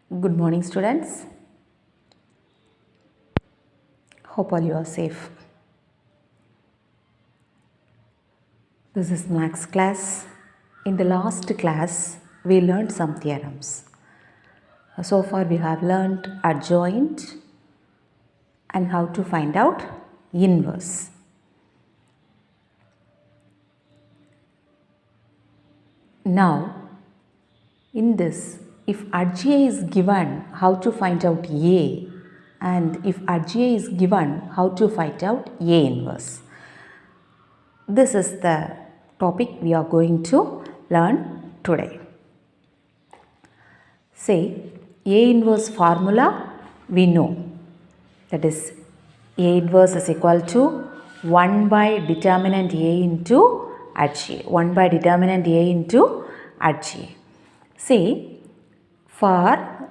Good morning, students. Hope all you are safe. This is Max class. In the last class, we learned some theorems. So far, we have learned adjoint and how to find out inverse. Now, in this, if adj is given, how to find out A, and if adj is given, how to find out A inverse. This is the topic we are going to learn today. Say, A inverse formula we know, that is A inverse is equal to 1 by determinant A into HA, 1 by determinant A into HA. See, for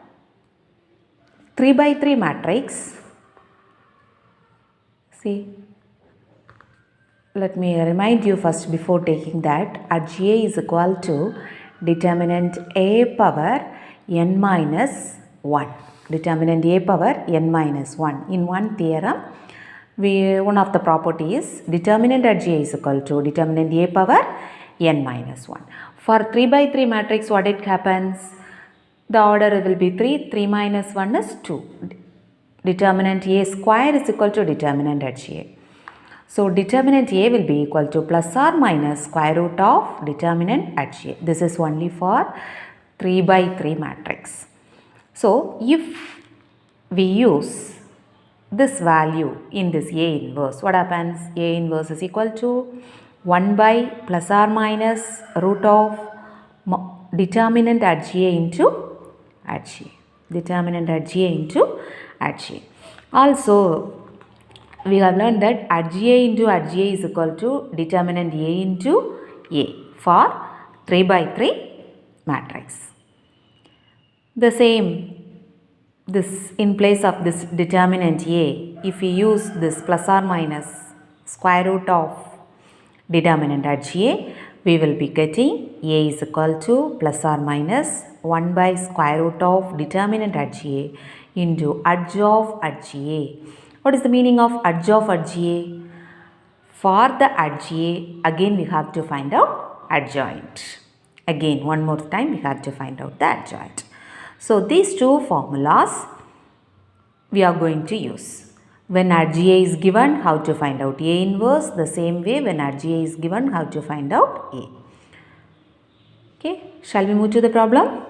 3 by 3 matrix, see, let me remind you first before taking that HA is equal to determinant A power n minus 1. Determinant A power n minus 1. In one theorem, one of the properties determinant at J is equal to determinant A power n minus 1. For 3 by 3 matrix, what it happens? The order will be 3. 3 minus 1 is 2. Determinant A square is equal to determinant at J. So, determinant A will be equal to plus or minus square root of determinant at J. This is only for 3 by 3 matrix. So, if we use this value in this A inverse, what happens? A inverse is equal to 1 by plus or minus root of determinant at J into at J. Determinant at J into at J. Also, we have learned that adj into adj is equal to determinant A into A for 3 by 3 matrix. The same, this in place of this determinant A, if we use this plus or minus square root of determinant at J, we will be getting A is equal to plus or minus 1 by square root of determinant at J into adj of adj. What is the meaning of adj of adj? For the adj, again we have to find out adjoint. Again, one more time we have to find out the adjoint. So, these two formulas we are going to use. When adj is given, how to find out A inverse. The same way when adj is given, how to find out A. Okay, shall we move to the problem?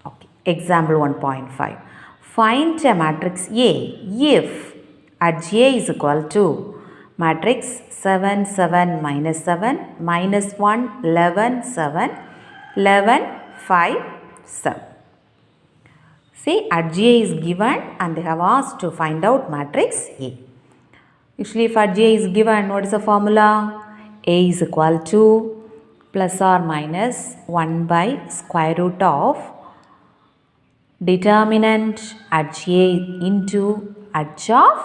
Okay, example 1.5. Find a matrix A if adj is equal to matrix 7, 7, minus 7, minus 1, 11, 7, 11, 5, 7. See, adj is given and they have asked to find out matrix A. Usually if adj is given, what is the formula? A is equal to plus or minus 1 by square root of determinant adj into adj of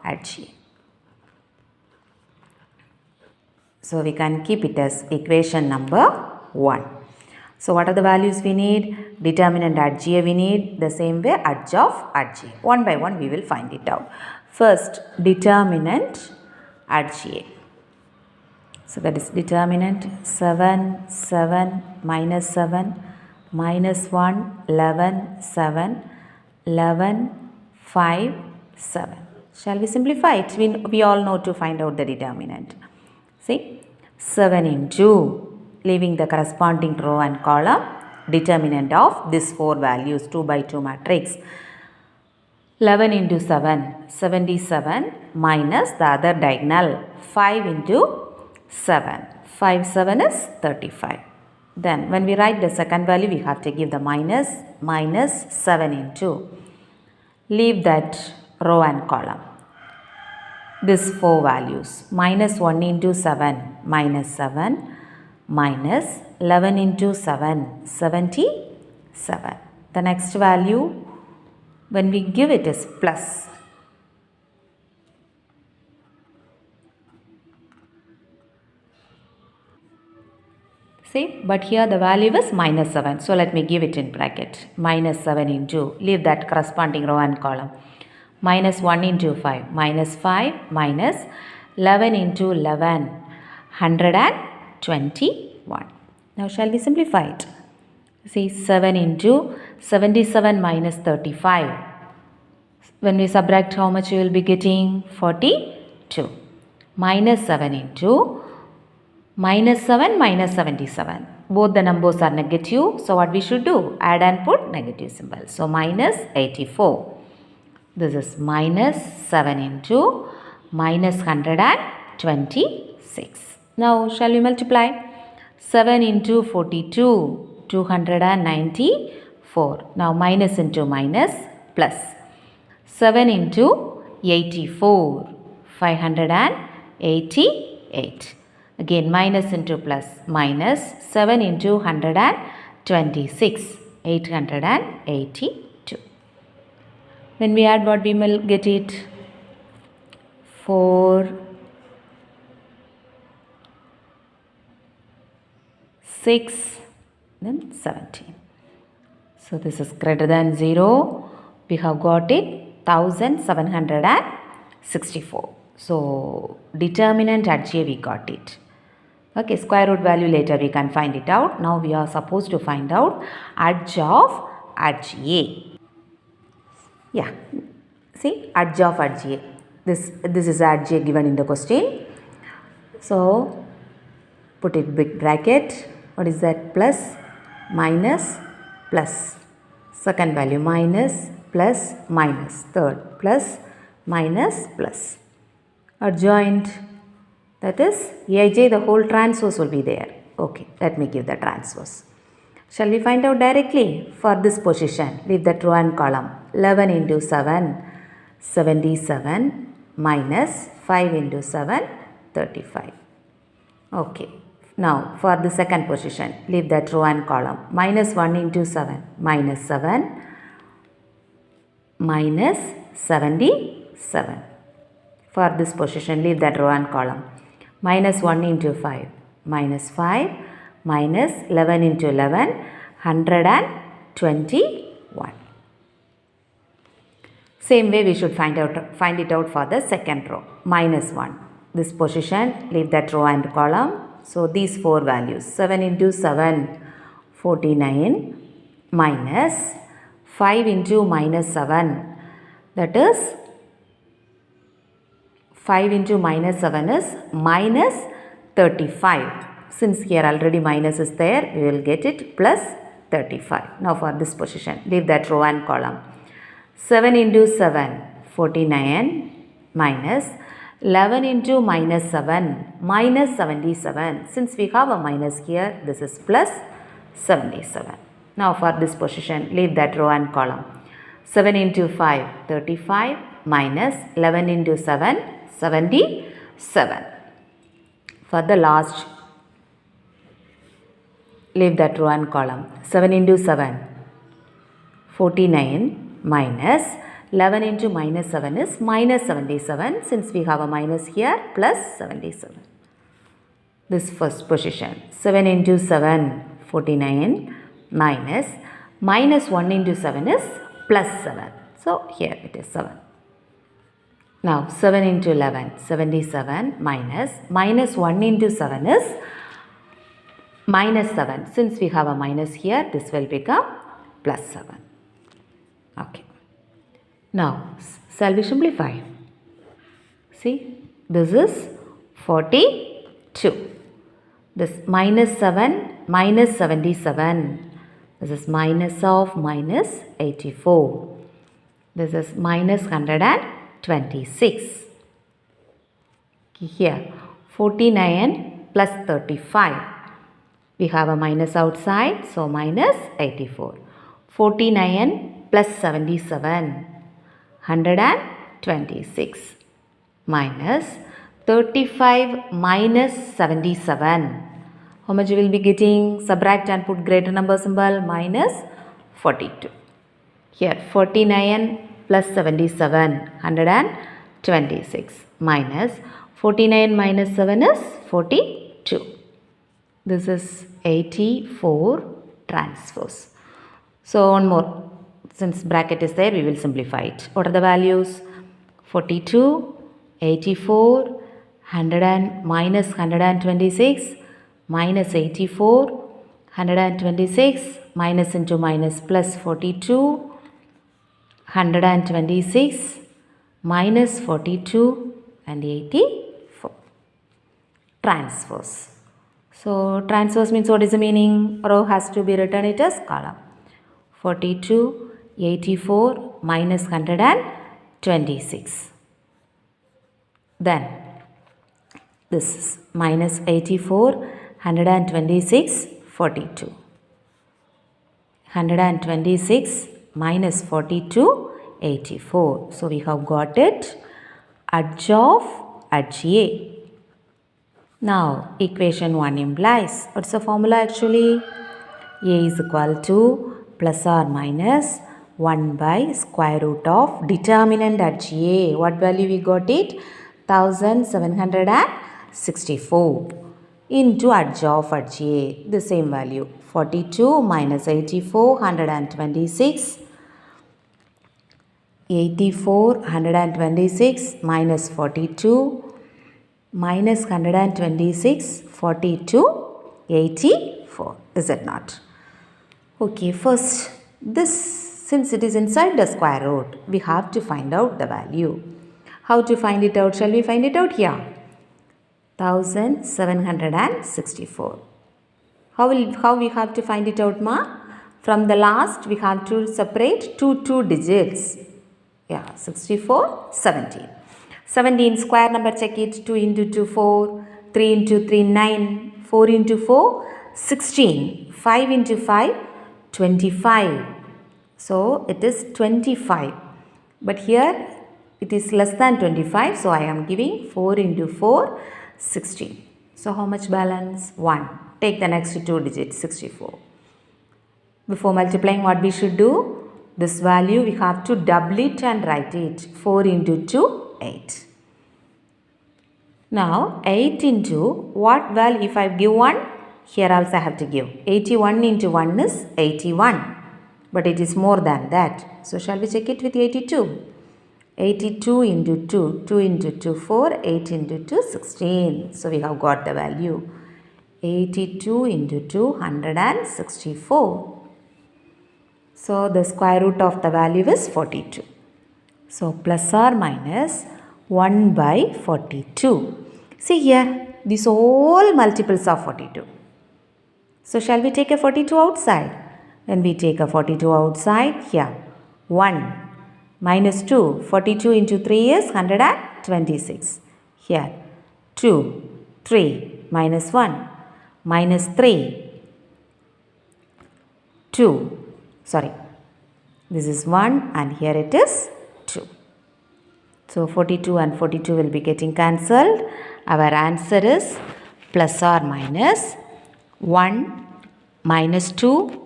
adj. So, we can keep it as equation number 1. So, what are the values we need? Determinant adj we need, the same way adj of adj. One by one we will find it out. First, determinant adj. So, that is determinant 7, 7, minus 7, minus 1, 11, 7, 11, 5, 7. Shall we simplify it? We all know to find out the determinant. See, 7 into, leaving the corresponding row and column, determinant of these 4 values, 2 by 2 matrix. 11 into 7, 77, minus the other diagonal, 5 into 7. 5, 7 is 35. Then when we write the second value, we have to give the minus 7 into, leave that row and column. These 4 values, minus 1 into 7, minus 7, minus 11 into 7, 77. The next value, when we give it is plus. See, but here the value is minus 7. So let me give it in bracket. Minus 7 into, leave that corresponding row and column. Minus 1 into 5. Minus 5 minus 11 into 11. 121. Now shall we simplify it? See, 7 into 77 minus 35. When we subtract, how much you will be getting? 42. Minus 7 into minus 7 minus 77. Both the numbers are negative. So what we should do? Add and put negative symbol. So minus 84. This is minus 7 into minus 126. Now shall we multiply? 7 into 42. 294. Now minus into minus plus. 7 into 84. 588. Again minus into plus. Minus 7 into 126. 882. When we add, what we will get it? 4, 6, then 17. So this is greater than 0. We have got it 1764. So determinant at J we got it. Okay, square root value later we can find it out. Now we are supposed to find out edge of edge A. Yeah, see, edge of edge A. This is edge A given in the question. So put it big bracket. What is that? Plus, minus, plus. Second value minus, plus, minus. Third plus, minus, plus. Adjoint, that is Aj, the whole transpose will be there. Okay, let me give the transpose. Shall we find out directly? For this position, leave the row and column. 11 into 7, 77 minus 5 into 7, 35. Okay. Now for the second position, leave that row and column. Minus 1 into 7, minus 7 minus 77. For this position, leave that row and column. Minus 1 into 5, minus 5 minus 11 into 11, 121. Same way we should find it out for the second row. Minus 1. This position, leave that row and column. So these four values, 7 into 7, 49 minus 5 into minus 7, that is 5 into minus 7 is minus 35. Since here already minus is there, we will get it plus 35. Now for this position, leave that row and column. 7 into 7, 49 minus 11 into minus 7, minus 77. Since we have a minus here, this is plus 77. Now for this position, leave that row and column. 7 into 5, 35 minus 11 into 7, 77. For the last, leave that row and column. 7 into 7, 49 minus 11 into minus 7 is minus 77. Since we have a minus here, plus 77. This first position, 7 into 7, 49 minus minus 1 into 7 is plus 7. So here it is 7. Now 7 into 11, 77 minus minus 1 into 7 is minus 7. Since we have a minus here, this will become plus 7. Okay. Now, shall we simplify? See, this is 42. This minus 7 minus 77. This is minus of minus 84. This is minus 126. Here, 49 plus 35. We have a minus outside, so minus 84. 49 plus 77. 126 minus 35 minus 77. How much you will be getting? Subtract and put greater number symbol, minus 42. Here 49 plus 77, 126 minus 49 minus 7 is 42. This is 84 transpose. So one more. Since bracket is there, we will simplify it. What are the values? 42, 84, 100 and minus 126, minus 84, 126, minus into minus plus 42, 126, minus 42 and 84. Transpose. So transpose means what is the meaning? Row has to be written it as column. 42, 84 minus 126. Then this is minus 84, 126, 42. 126 minus 42, 84. So we have got it. Edge of edge A. Now equation 1 implies, what's the formula actually? A is equal to plus or minus 1 by square root of determinant at A. What value we got it? 1764 into edge of at A. The same value. 42 minus 84, 126. 84, 126 minus 42 minus 126, 42, 84. Is it not? Okay, first this, since it is inside the square root, we have to find out the value. How to find it out? Shall we find it out here? 1764. How we have to find it out, ma? From the last we have to separate two digits. Yeah, 64, 17. 17 square number, check it. 2 into 2, 4. 3 into 3, 9. 4 into 4, 16. 5 into 5, 25. So it is 25. But here it is less than 25. So I am giving 4 into 4, 16. So how much balance? 1. Take the next two digits, 64. Before multiplying, what we should do? This value we have to double it and write it. 4 into 2, 8. Now 8 into what value? If I give 1, here also I have to give. 81 into 1 is 81. But it is more than that. So shall we check it with 82? 82 into 2. 2 into 2, 4. 8 into 2, 16. So we have got the value. 82 into 2, 164. So the square root of the value is 42. So plus or minus 1 by 42. See here, these all multiples of 42. So shall we take a 42 outside? When we take a 42 outside, here 1 minus 2. 42 into 3 is 126. Here 2, 3 minus 1 minus 3, 2. Sorry, this is 1 and here it is 2. So 42 and 42 will be getting cancelled. Our answer is plus or minus 1 minus 2,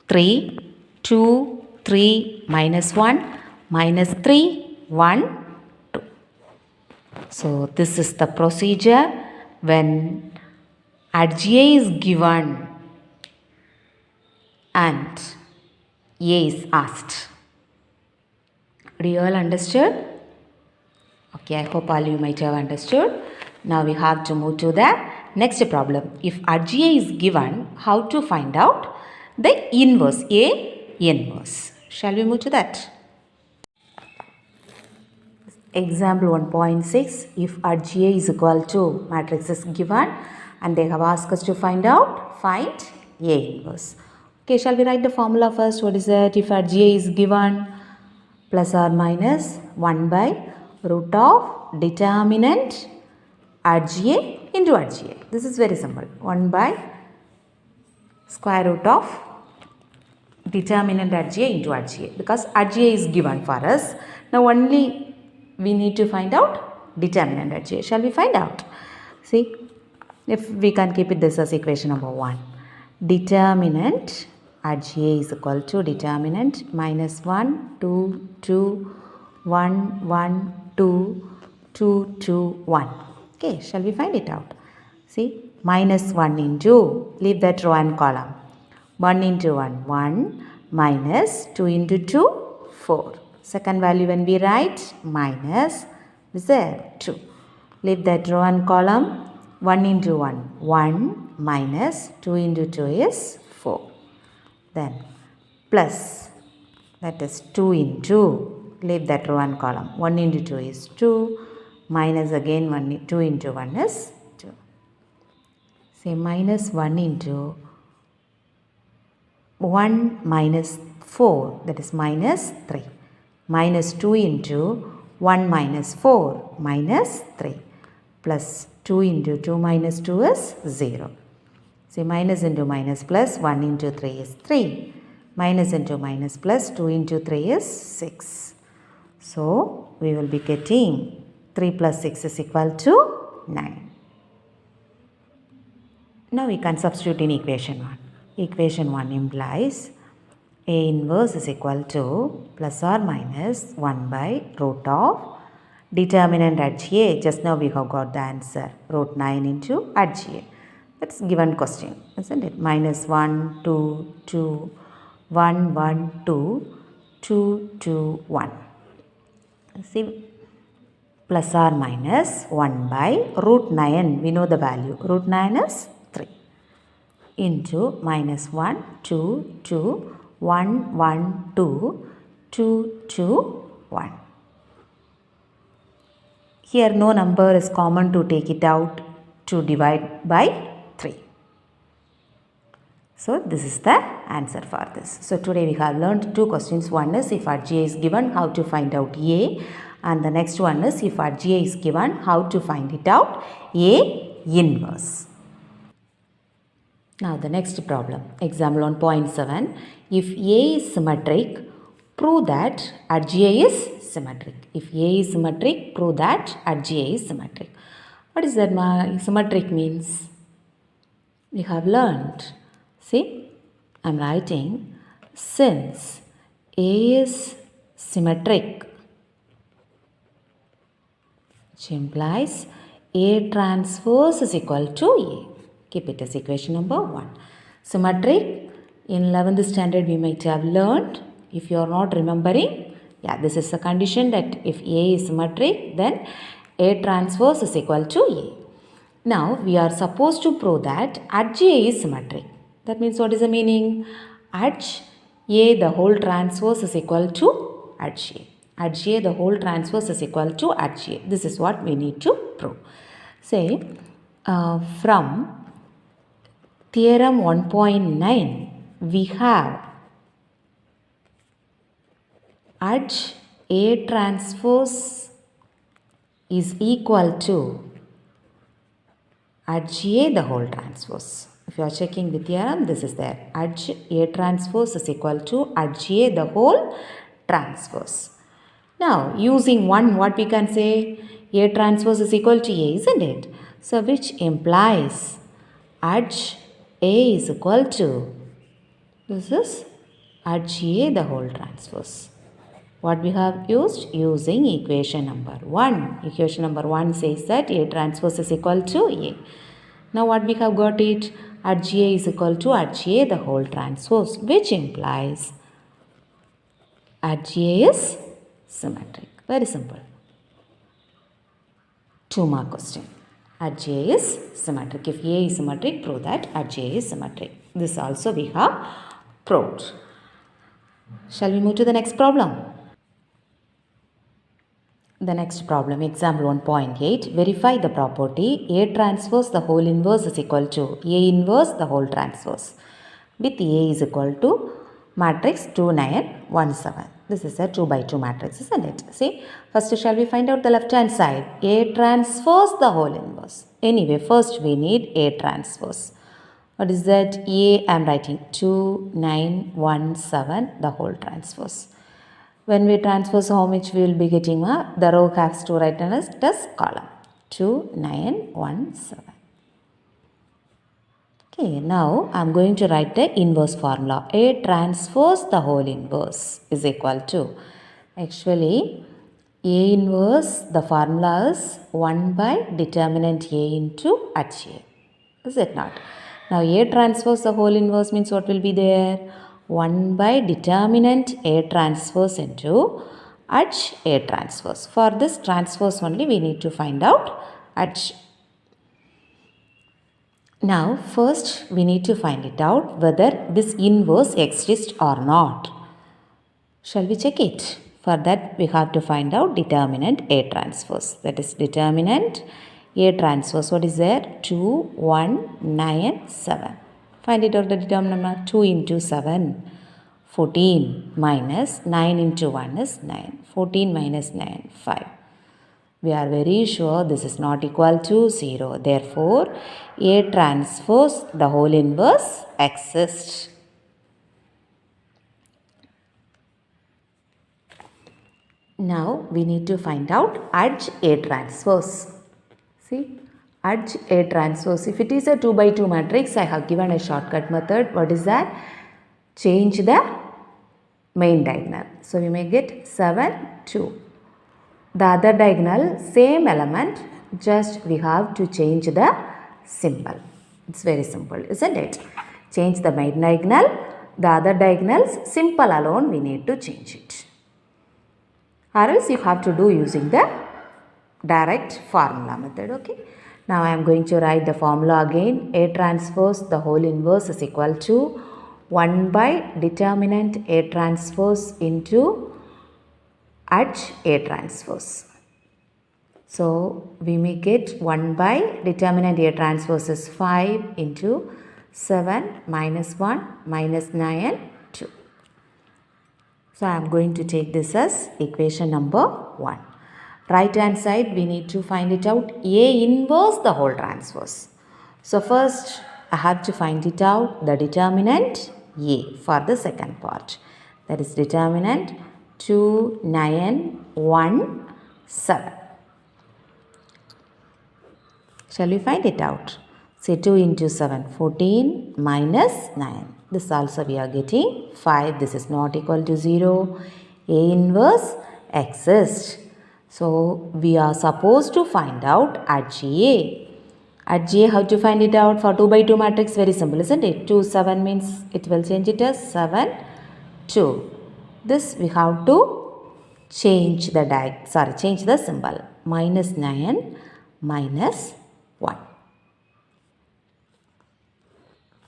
3, 2, 3 minus 1 minus 3, 1, 2. So this is the procedure when edge A is given and A is asked. Do you all understood? Okay, I hope all you might have understood. Now we have to move to the next problem. If edge A is given, how to find out the inverse, A inverse. Shall we move to that? Example 1.6. If edge A is equal to, matrix is given and they have asked us to find A inverse. Okay, shall we write the formula first? What is that? If edge A is given, plus or minus 1 by root of determinant edge A into edge A. This is very simple. 1 by square root of determinant edge A into edge A, because edge A is given for us. Now only we need to find out determinant edge A. Shall we find out? See, if we can keep it this as equation number 1. Determinant edge A is equal to determinant minus 1, 2, 2, 1, 1, 2, 2, 2, 1. Okay, shall we find it out? See, minus 1 into, leave that row and column. 1 into 1, 1 minus 2 into 2, 4. Second value when we write minus, is there 2. Leave that row and column. 1 into 1, 1 minus 2 into 2 is 4. Then plus, that is 2 into, leave that row and column. 1 into 2 is 2, minus again 2 into 1 is 2. Say minus 1 into 1 minus 4, that is minus 3. Minus 2 into 1 minus 4, minus 3. Plus 2 into 2 minus 2 is 0. See, minus into minus plus 1 into 3 is 3. Minus into minus plus 2 into 3 is 6. So, we will be getting 3 plus 6 is equal to 9. Now, we can substitute in equation 1. Equation 1 implies A inverse is equal to plus or minus 1 by root of determinant at GA. Just now we have got the answer. Root 9 into at GA. That's given question, isn't it? Minus 1, 2, 2, 1, 1, 2, 2, 2, 1. See, plus or minus 1 by root 9. We know the value. Root 9 is 3. Into minus 1, 2, 2, 1, 1, 2, 2, 2, 1. Here no number is common to take it out to divide by 3. So this is the answer for this. So today we have learned two questions. One is if RGA is given, how to find out A, and the next one is if RGA is given, how to find it out A inverse. Now the next problem, example on point 7. If A is symmetric, prove that RGA is symmetric. If A is symmetric, prove that RGA is symmetric. What is that symmetric means? We have learned. See, I am writing, since A is symmetric, which implies A transpose is equal to A. Keep it as equation number 1. Symmetric, in 11th standard we might have learned. If you are not remembering, this is the condition that if A is symmetric, then A transpose is equal to A. Now, we are supposed to prove that RGA is symmetric. That means what is the meaning? RGA the whole transpose is equal to RGA. RGA the whole transpose is equal to RGA. This is what we need to prove. Say, from theorem 1.9, we have A transpose is equal to RGA the whole transpose. If you are checking the theorem, this is there. A transpose is equal to RGA the whole transpose. Now, using 1, what we can say? A transpose is equal to A, isn't it? So, which implies RGA is equal to, this is RGA the whole transpose. What we have used? Using equation number 1. Equation number 1 says that A transpose is equal to A. Now what we have got it? RGA is equal to RGA the whole transpose, which implies RGA is symmetric. Very simple. 2 mark question. RGA is symmetric. If A is symmetric, prove that RGA is symmetric. This also we have proved. Shall we move to the next problem? The next problem, example 1.8, verify the property A transpose the whole inverse is equal to A inverse the whole transpose with A is equal to matrix 2, 9, 1, 7. This is a 2 by 2 matrix, isn't it? See, first shall we find out the left hand side? A transpose the whole inverse. Anyway, first we need A transpose. What is that? A, I am writing 2, 9, 1, 7, the whole transpose. When we transpose, how much we will be getting? The row has to write as column. 2, 9, 1, 7. Okay, now I am going to write the inverse formula. A transpose the whole inverse is equal to, actually, A inverse, the formula is 1 by determinant A into HA. Is it not? Now A transpose the whole inverse means what will be there? 1 by determinant A transpose into H A transpose. For this transpose only we need to find out H. Now first we need to find it out whether this inverse exists or not. Shall we check it? For that we have to find out determinant A transpose. That is determinant A transpose. What is there? 2, 1, 9, 7. Find it out the determinant. 2 into 7. 14 minus 9 into 1 is 9. 14 minus 9, 5. We are very sure this is not equal to 0. Therefore, A transpose the whole inverse exists. Now we need to find out H A transpose. See, H A transpose. If it is a 2 by 2 matrix, I have given a shortcut method. What is that? Change the main diagonal. So we may get 7, 2. The other diagonal, same element, just we have to change the symbol. It's very simple, isn't it? Change the main diagonal. The other diagonals, simple alone, we need to change it. Or else you have to do using the direct formula method. Okay. Now I am going to write the formula again. A transpose the whole inverse is equal to 1 by determinant A transpose into H A transpose. So we may get 1 by determinant A transpose is 5 into 7 minus 1 minus 9, 2. So I am going to take this as equation number 1. Right hand side we need to find it out A inverse the whole transpose. So first I have to find it out the determinant A for the second part. That is determinant 2, 9, 1, 7. Shall we find it out? Say 2 into 7, 14 minus 9. This also we are getting 5. This is not equal to 0. A inverse exists. So we are supposed to find out HA. HA, how to find it out? For 2 by 2 matrix, very simple, isn't it? 2, 7 means it will change it as 7, 2. This we have to change the symbol. Minus 9, minus 1.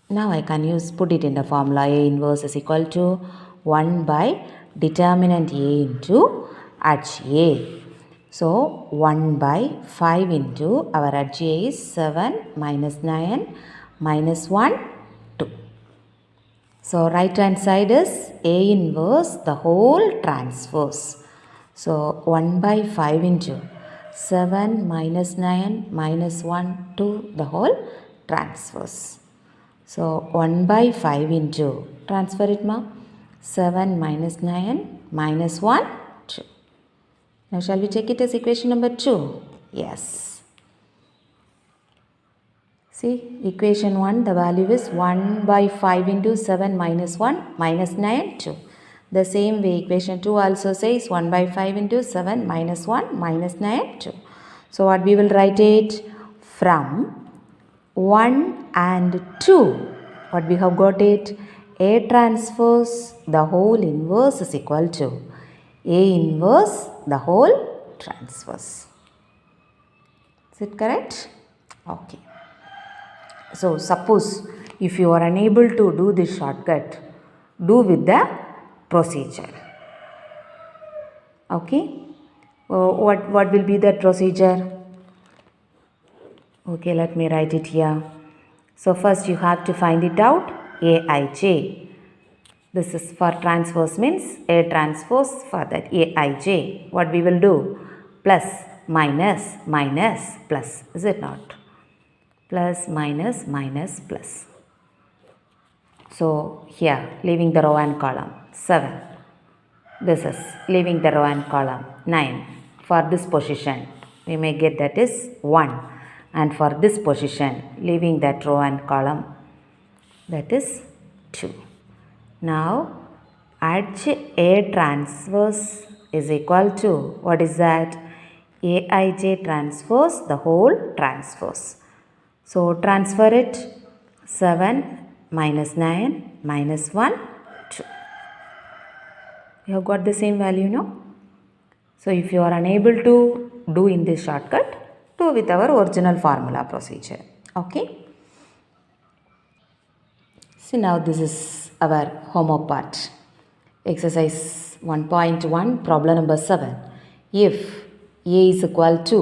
Now I can put it in the formula. A inverse is equal to 1 by determinant A into HA. So 1 by 5 into our HA is 7 minus 9 minus 1, 2. So right hand side is A inverse the whole transpose. So 1 by 5 into 7 minus 9 minus 1, 2 the whole transpose. So 1 by 5 into, transfer it ma, 7 minus 9 minus 1, 2. Now shall we check it as equation number 2? Yes. See, equation 1, the value is 1 by 5 into 7 minus 1 minus 9, 2. The same way equation 2 also says 1 by 5 into 7 minus 1 minus 9, 2. So what we will write it? From 1 and 2, what we have got it? A transpose the whole inverse is equal to A inverse the whole transpose. Is it correct? Okay. So suppose if you are unable to do this shortcut, do with the procedure. Okay. What will be that procedure? Okay, let me write it here. So first you have to find it out Aij. This is for transpose means A transpose for that Aij. What we will do? Plus, minus, minus, plus. Is it not? Plus, minus, minus, plus. So here leaving the row and column 7. This is leaving the row and column 9. For this position we may get that is 1. And for this position, leaving that row and column, that is 2. Now, H A transpose is equal to, what is that? Aij transpose the whole transpose. So transfer it. 7 minus 9 minus 1, 2. You have got the same value now. So if you are unable to do in this shortcut, do with our original formula procedure. Okay. So now this is our homework part. Exercise 1.1, problem number 7. If A is equal to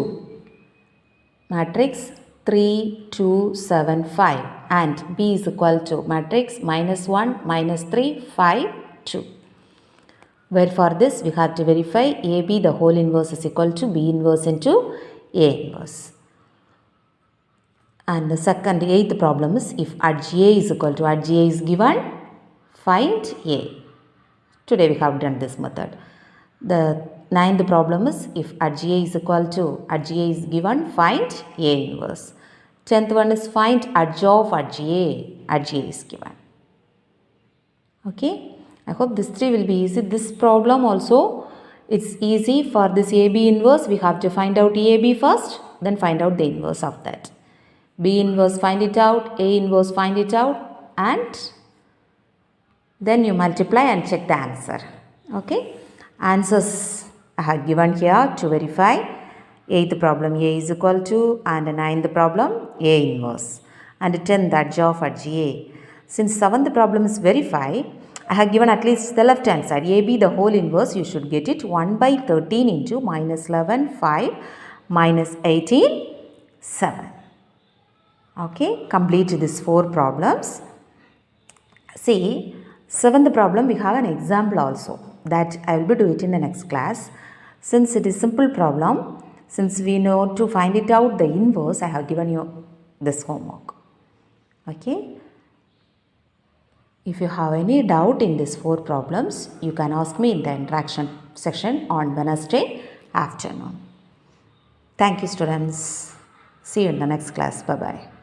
matrix 3, 2, 7, 5 and B is equal to matrix minus 1, minus 3, 5, 2. Where for this we have to verify AB the whole inverse is equal to B inverse into A inverse. And the second, 8th problem is if at GA is equal to, at GA is given, find A. Today we have done this method. The 9th problem is if at GA is equal to, at GA is given, find A inverse. 10th one is find adj of at GA is given. Okay. I hope this 3 will be easy. This problem also, it's easy. For this AB inverse, we have to find out AB first, then find out the inverse of that. B inverse, find it out, A inverse, find it out, and then you multiply and check the answer. Okay. Answers I have given here to verify. 8th problem A is equal to, and 9th problem A inverse, and 10th adj of at GA. Since 7th problem is verify, I have given at least the left hand side. AB the whole inverse, you should get it 1 by 13 into minus 11, 5, minus 18, 7. Okay, complete these 4 problems. See, 7th problem we have an example also that I will be doing it in the next class. Since it is simple problem, since we know to find it out the inverse, I have given you this homework. Okay. If you have any doubt in these 4 problems, you can ask me in the interaction section on Wednesday afternoon. Thank you, students. See you in the next class. Bye-bye.